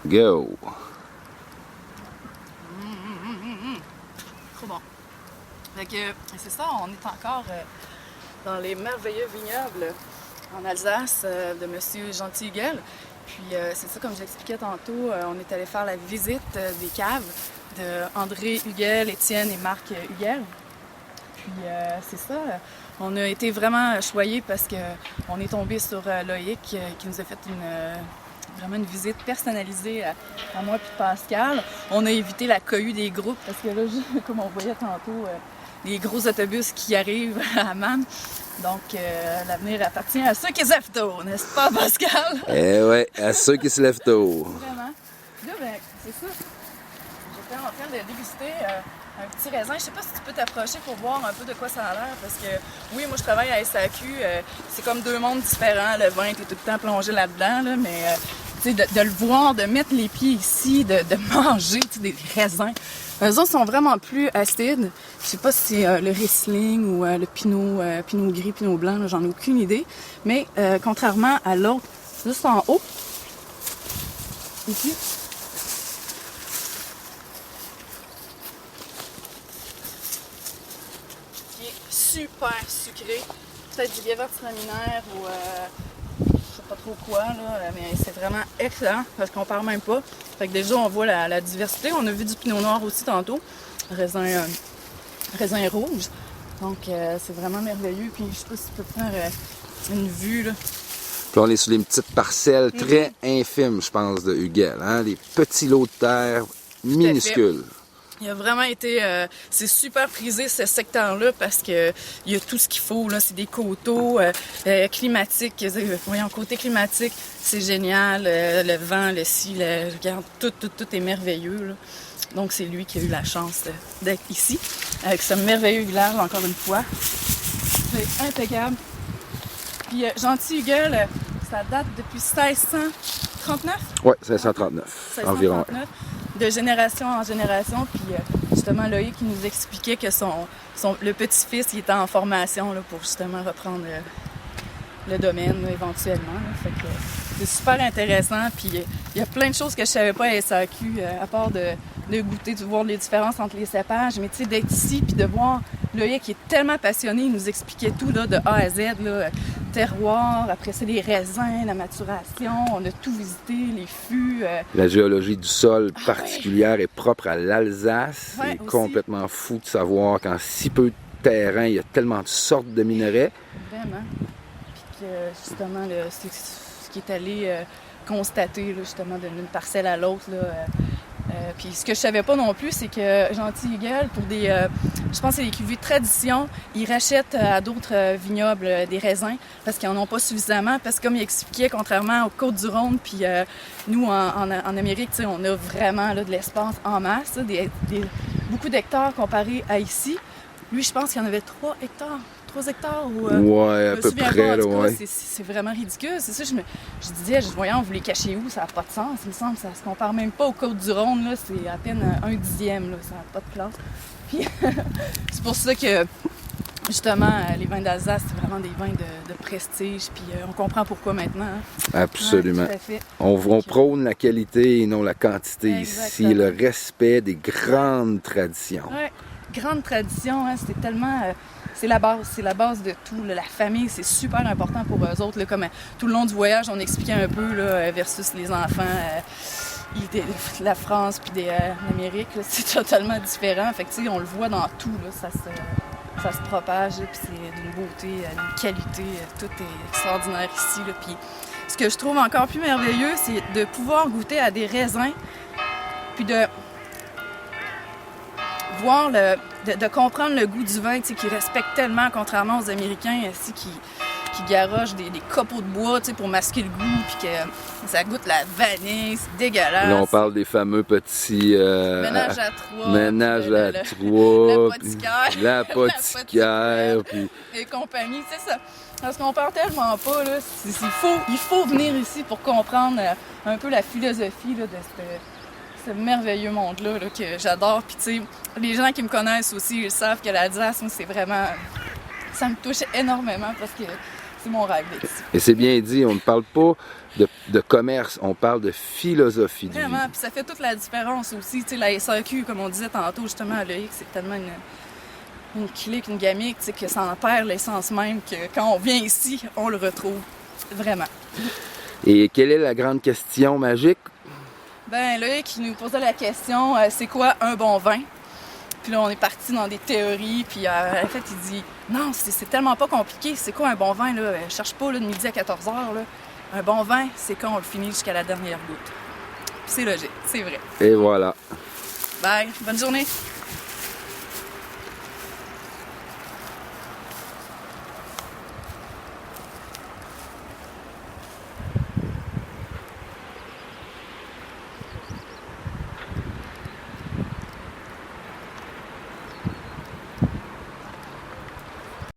Go! Trop bon. Fait que c'est ça, on est encore dans les merveilleux vignobles en Alsace de Monsieur Gentil-Huguel. Puis c'est ça, comme j'expliquais tantôt, on est allé faire la visite des caves de André Huguel, Étienne et Marc Huguel. Puis c'est ça, on a été vraiment choyés parce qu'on est tombé sur Loïc qui nous a fait vraiment une visite personnalisée à moi et Pascal. On a évité la cohue des groupes parce que là, comme on voyait tantôt, les gros autobus qui arrivent à Amman. Donc, l'avenir appartient à ceux qui se lèvent tôt, n'est-ce pas, Pascal? Eh ouais, à ceux qui se lèvent tôt. Vraiment. Là, ben, c'est ça. J'étais en train de déguster un petit raisin. Je sais pas si tu peux t'approcher pour voir un peu de quoi ça a l'air, parce que, oui, moi, je travaille à SAQ. C'est comme deux mondes différents. Le vin, t'es tout le temps plongé là-dedans, là, mais... tu sais, de le voir, de mettre les pieds ici, de manger des raisins. Eux autres sont vraiment plus acides. Je sais pas si c'est le Riesling ou le Pinot gris, Pinot blanc, là, j'en ai aucune idée. Mais contrairement à l'autre, juste en haut, ici, qui est super sucré. Peut-être du Gewürztraminer ou pas trop quoi, là, mais c'est vraiment excellent parce qu'on parle même pas. Fait que déjà, on voit la diversité. On a vu du pinot noir aussi tantôt, raisin rouge. Donc, c'est vraiment merveilleux. Puis, je sais pas si tu peux prendre une vue, là. Puis on est sur des petites parcelles très infimes, je pense, de Huguel. Hein? Des petits lots de terre minuscules. Il a vraiment été... c'est super prisé, ce secteur-là, parce que il y a tout ce qu'il faut, là. C'est des coteaux climatiques. Voyons, côté climatique, c'est génial. Le vent, le ciel, regarde, tout est merveilleux, là. Donc, c'est lui qui a eu la chance d'être ici, avec ce merveilleux village, encore une fois. C'est impeccable. Puis, Gentil-Huguel, ça date depuis 1639? Oui, 1639, environ. De génération en génération, puis justement Loïc qui nous expliquait que le petit-fils il était en formation là, pour justement reprendre le domaine là, éventuellement. Là. Fait que c'est super intéressant, puis il y a plein de choses que je savais pas à SAQ, à part de goûter, de voir les différences entre les cépages, mais tu sais, d'être ici, puis de voir Loïc qui est tellement passionné, il nous expliquait tout là, de A à Z, là, terroir, après ça les raisins, la maturation, on a tout visité, les fûts. La géologie du sol particulière et propre à l'Alsace. Ouais, c'est aussi. complètement fou de savoir qu'en si peu de terrain, il y a tellement de sortes de minerais. Vraiment. Puis que justement, c'est ce qui est allé constater là, justement d'une parcelle à l'autre. Puis ce que je savais pas non plus, c'est que Gentil-Huguel, pour des, je pense que c'est des cuvées de tradition, ils rachètent à d'autres vignobles des raisins parce qu'ils en ont pas suffisamment. Parce que comme il expliquait, contrairement aux Côtes-du-Rhône, puis nous en Amérique, on a vraiment là, de l'espace en masse, là, beaucoup d'hectares comparé à ici. Lui, je pense qu'il y en avait 3 hectares. 3 hectares ou... ouais, à peu près, là, ouais. C'est vraiment ridicule. C'est ça, je disais, voyons, vous les cachez où? Ça n'a pas de sens, il me semble. Ça se compare même pas aux Côtes-du-Rhône, là. C'est à peine 1/10, là. Ça n'a pas de classe. Puis, c'est pour ça que, justement, les vins d'Alsace, c'est vraiment des vins de prestige. Puis, on comprend pourquoi maintenant. Hein? Absolument. Ouais, tout à fait. On prône la qualité et non la quantité Exactement. ici. Le respect des grandes traditions. Ouais, grande tradition, hein, c'est tellement... c'est la base de tout. Là. La famille, c'est super important pour eux autres. Là, comme tout le long du voyage, on expliquait un peu là, versus les enfants de la France puis l'Amérique. C'est totalement différent. Fait que, on le voit dans tout. Là, ça se propage. Puis c'est d'une beauté, d'une qualité. Tout est extraordinaire ici. Là. Puis ce que je trouve encore plus merveilleux, c'est de pouvoir goûter à des raisins puis de voir de comprendre le goût du vin, qui respecte tellement, contrairement aux Américains ici, qui garochent des copeaux de bois pour masquer le goût, puis que ça goûte la vanille, c'est dégueulasse. Là, on parle des fameux petits... ménage à trois. Ménage à trois. L'apothicaire. Puis... Et compagnie, c'est ça. Parce qu'on parle tellement pas, là, il faut venir ici pour comprendre un peu la philosophie là, de ce merveilleux monde-là là, que j'adore. Puis, tu sais, les gens qui me connaissent aussi, ils savent que l'Alsace, moi, c'est vraiment... Ça me touche énormément parce que C'est mon rêve d'être ici. Et c'est bien dit, on ne parle pas de commerce, on parle de philosophie de vie. Vraiment, puis ça fait toute la différence aussi. Tu sais, la SAQ, comme on disait tantôt, justement, à l'EX, c'est tellement une clique, une gamique, tu sais, que ça en perd l'essence même, que quand on vient ici, on le retrouve. Vraiment. Et quelle est la grande question magique? Ben, Loïc, qui nous posait la question, c'est quoi un bon vin? Puis là, on est parti dans des théories, puis en fait, il dit, non, c'est tellement pas compliqué, c'est quoi un bon vin, là? Cherche pas, là, de midi à 14h, là. Un bon vin, c'est quand on le finit jusqu'à la dernière goutte. Puis c'est logique, c'est vrai. Et voilà. Bye, bonne journée!